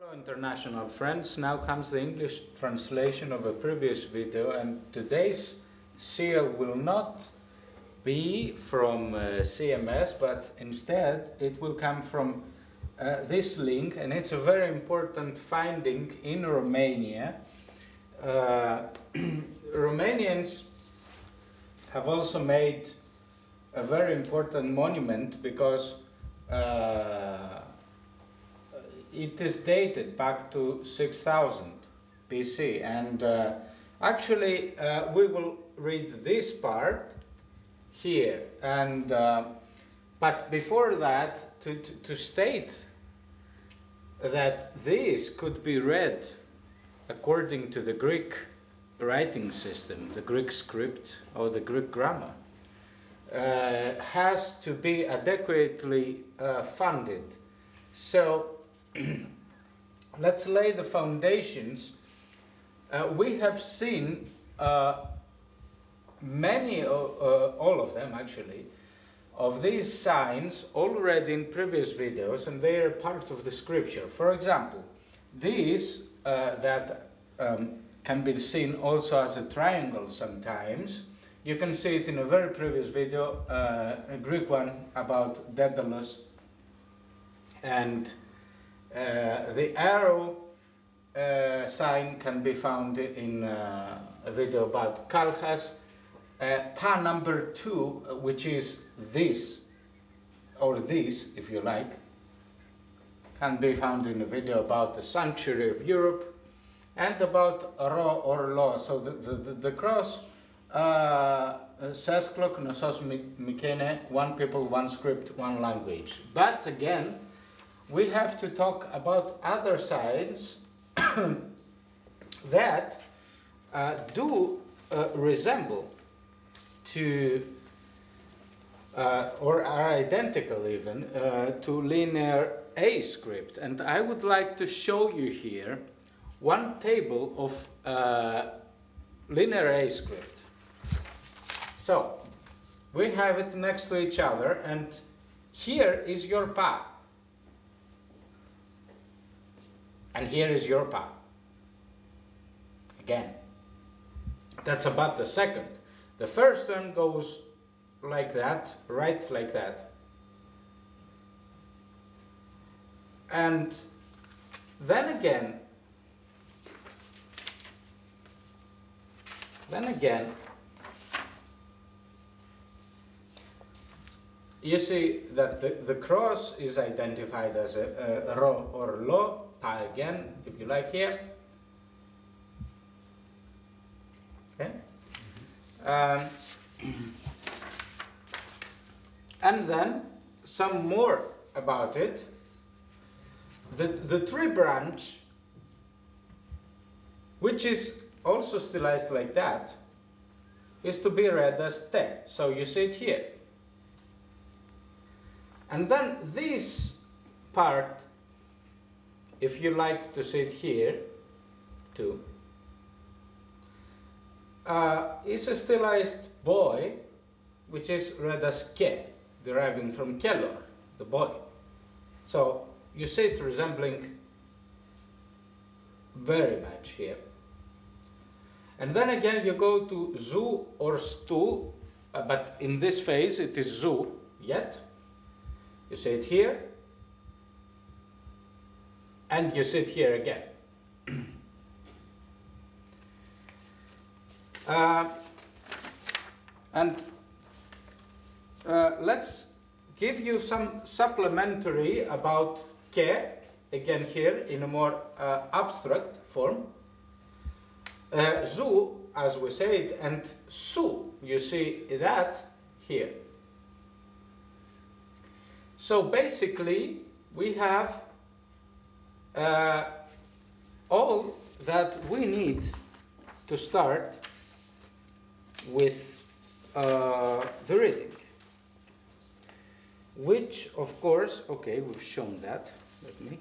Hello international friends, now comes the English translation of a previous video, and today's seal will not be from CMS, but instead it will come from this link, and it's a very important finding in Romania. Romanians have also made a very important monument because it is dated back to 6000 BC, and actually we will read this part here, and but before that, to state that this could be read according to the Greek writing system, the Greek script or the Greek grammar, has to be adequately funded. So let's lay the foundations. We have seen many, all of them actually, of these signs already in previous videos, and they are part of the scripture. For example, these that can be seen also as a triangle sometimes. You can see it in a very previous video, a Greek one about Daedalus, and the arrow sign can be found in a video about Kalhas. Pa number 2, which is this, or this if you like, can be found in a video about the sanctuary of Europe, and about Ro or Lo. So the cross says Kloknosos Mikene, one people, one script, one language. But again, we have to talk about other signs that do resemble to or are identical even to linear A script. And I would like to show you here one table of linear A script. So we have it next to each other, and here is your pa. And here is your pa. Again, that's about the second. The first one goes like that, right like that. And then again, you see that the cross is identified as a Ro or Lo, Pa again, if you like here. Okay? And then some more about it. The tree branch, which is also stylized like that, is to be read as Te. So you see it here. And then this part, if you like to see it here too, is a stylized boy, which is read as Ke, deriving from Kelor, the boy. So you see it resembling very much here. And then again you go to Zu or Stu, but in this phase it is Zu yet. You see it here, and you see it here again. Let's give you some supplementary about Ke, again here in a more abstract form. Zu, as we said, and Su, you see that here. So basically we have all that we need to start with the reading, which of course, okay, we've shown that. Let me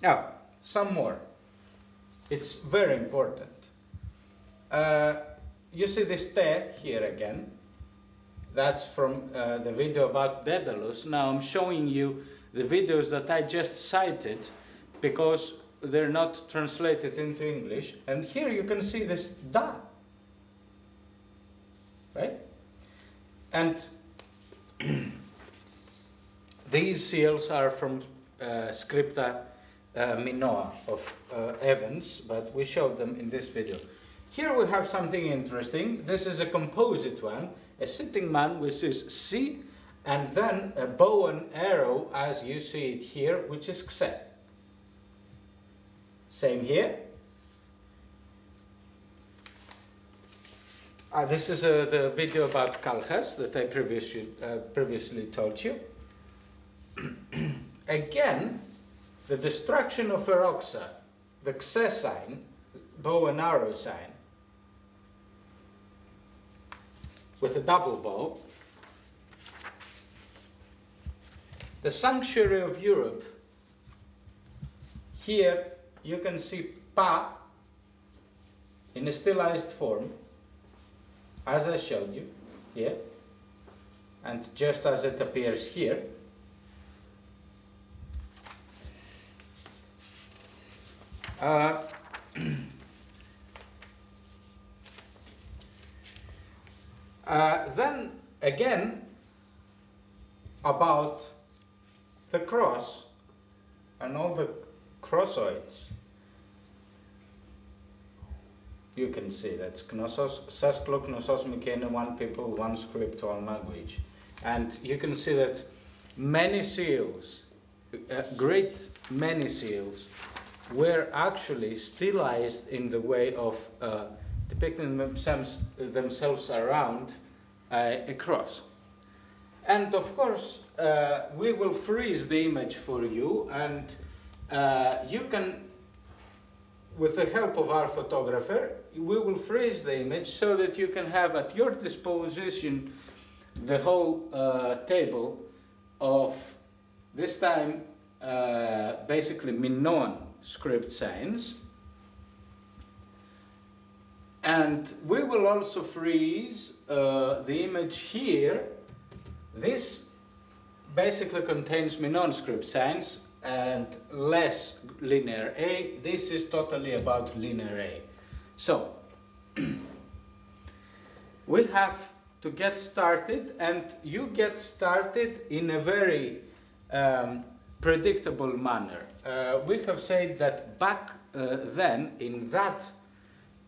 now some more. It's very important. You see this Te here again. That's from the video about Daedalus. Now I'm showing you the videos that I just cited because they're not translated into English. And here you can see this da, right? And these seals are from Scripta Minoa of Evans, but we showed them in this video. Here we have something interesting. This is a composite one, a sitting man, which is C, and then a bow and arrow, as you see it here, which is Xe. Same here. This is the video about Kalhas that I previously told you. Again, the destruction of Eroxa, the Xe sign, bow and arrow sign, with a double bow. The sanctuary of Europe, here you can see Pa in a stylized form, as I showed you here, and just as it appears here. Then again, about the cross and all the crossoids. You can see that's Knossos, Sasklo, Knossos, Mykené, one people, one script, one language. And you can see that many seals, great many seals, were actually stylized in the way of depicting themselves around a cross. And of course, we will freeze the image for you, and you can, with the help of our photographer, we will freeze the image so that you can have at your disposition the whole table of, this time, basically Minoan script signs. And we will also freeze the image here. This basically contains Minoan script signs and less linear A. This is totally about linear A. So, we have to get started, and you get started in a very predictable manner. We have said that back then, in that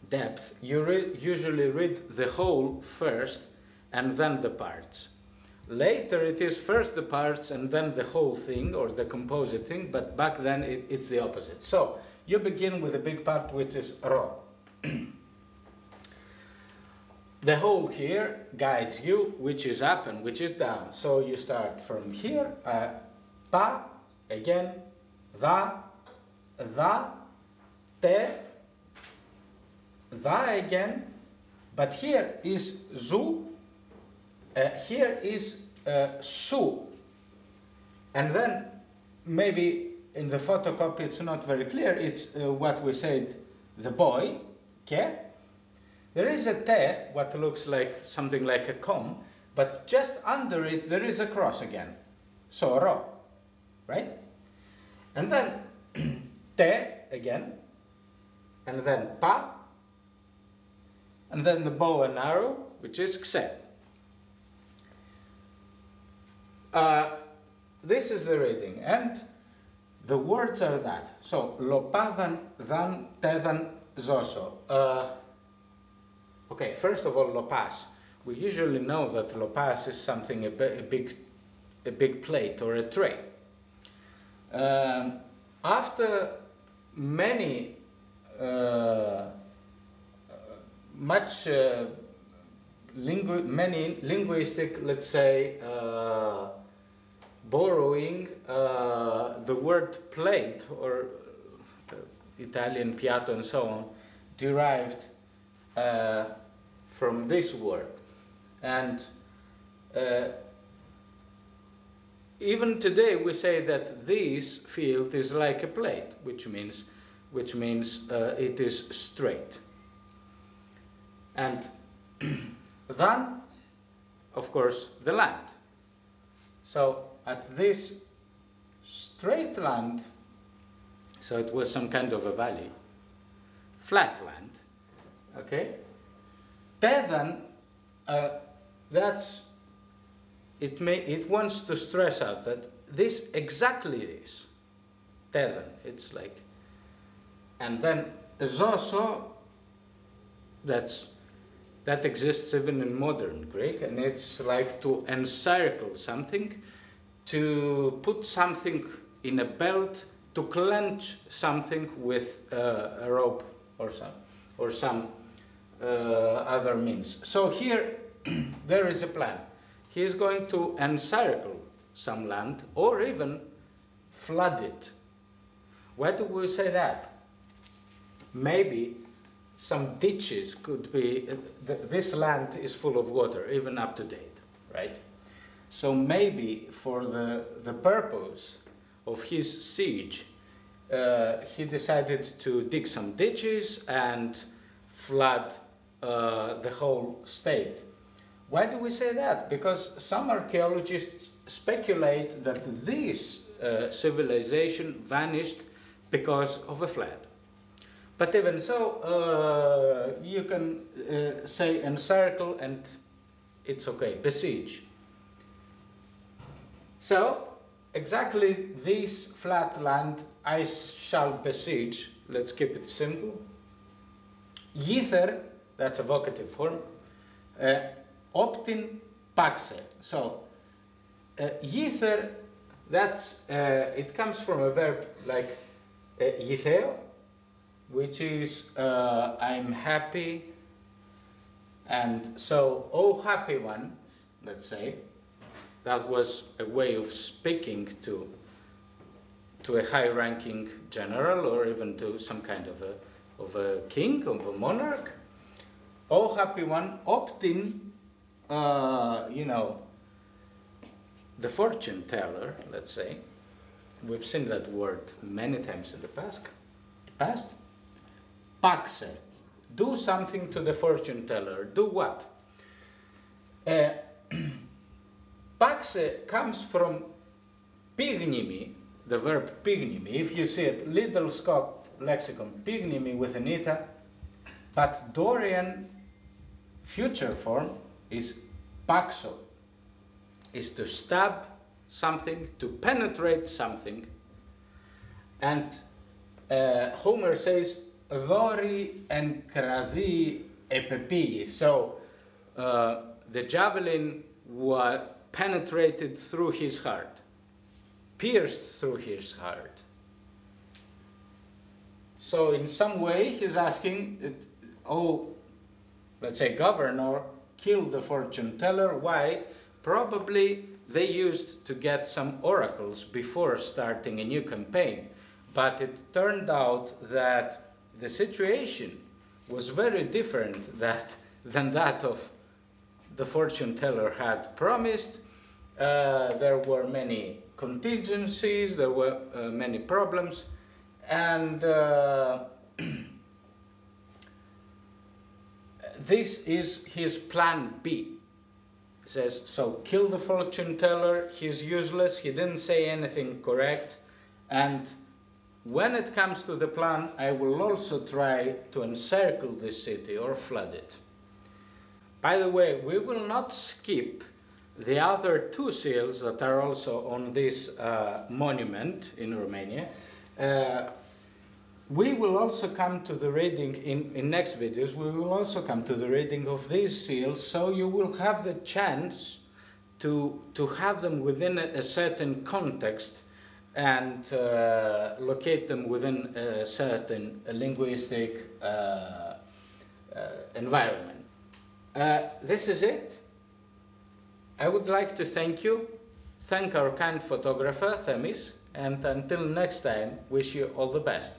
depth, you usually read the whole first and then the parts. Later it is first the parts and then the whole thing, or the composite thing, but back then it's the opposite. So you begin with a big part, which is Ro. The whole here guides you which is up and which is down. So you start from here, Pa, again, Da, Te, Da again, but here is Zu, here is Su, and then maybe in the photocopy it's not very clear, it's what we said, the boy, Ke. There is a Te, what looks like something like a comb, but just under it there is a cross again, so Ro, right? And then Te again, and then Pa, and then the bow and arrow, which is Xe. This is the reading, and the words are that. So, Lopadan, Dan, Tedan, Zoso. Okay, first of all, Lopas. We usually know that Lopas is something, a big plate or a tray. After many many linguistic, let's say, borrowing, the word plate, or Italian piatto and so on, derived from this word. And even today we say that this field is like a plate, which means it is straight. And then, of course, the land. So at this straight land, so it was some kind of a valley, flat land, okay? Then it wants to stress out that this, exactly this, then, it's like, and then zoso, that exists even in modern Greek, and it's like to encircle something, to put something in a belt, to clench something with a rope or some other means. So here there is a plan. He is going to encircle some land or even flood it. Why do we say that? Maybe some ditches could be, this land is full of water, even up to date, right? So maybe for the purpose of his siege, he decided to dig some ditches and flood the whole state. Why do we say that? Because some archaeologists speculate that this civilization vanished because of a flood. But even so, you can say encircle and it's okay, besiege. So, exactly this flat land I shall besiege, let's keep it simple. Yther, that's a vocative form, optin paxe. So, yther, that's, it comes from a verb like ytheo, which is I'm happy, and so, oh happy one, let's say, that was a way of speaking to a high-ranking general or even to some kind of a king, of a monarch. Oh happy one, optin, you know, the fortune teller, let's say. We've seen that word many times in the past. Paxe, do something to the fortune teller. Do what? Paxe comes from pignimi, the verb pignimi. If you see it, Little Scott lexicon, pignimi with an eta, but Dorian future form is paxo, is to stab something, to penetrate something. And Homer says, Dori en kradi epepigi. So the javelin penetrated through his heart, pierced through his heart. So in some way he's asking, oh, let's say governor, kill the fortune teller. Why? Probably they used to get some oracles before starting a new campaign. But it turned out that the situation was very different than that of the fortune teller had promised. There were many contingencies, there were many problems, and this is his plan B. He says, so kill the fortune teller, he's useless, he didn't say anything correct, and when it comes to the plan, I will also try to encircle this city or flood it. By the way, we will not skip the other two seals that are also on this monument in Romania. We will also come to the reading in next videos. We will also come to the reading of these seals, so you will have the chance to have them within a certain context and locate them within a certain linguistic environment. This is it. I would like to thank our kind photographer, Themis, and until next time, wish you all the best.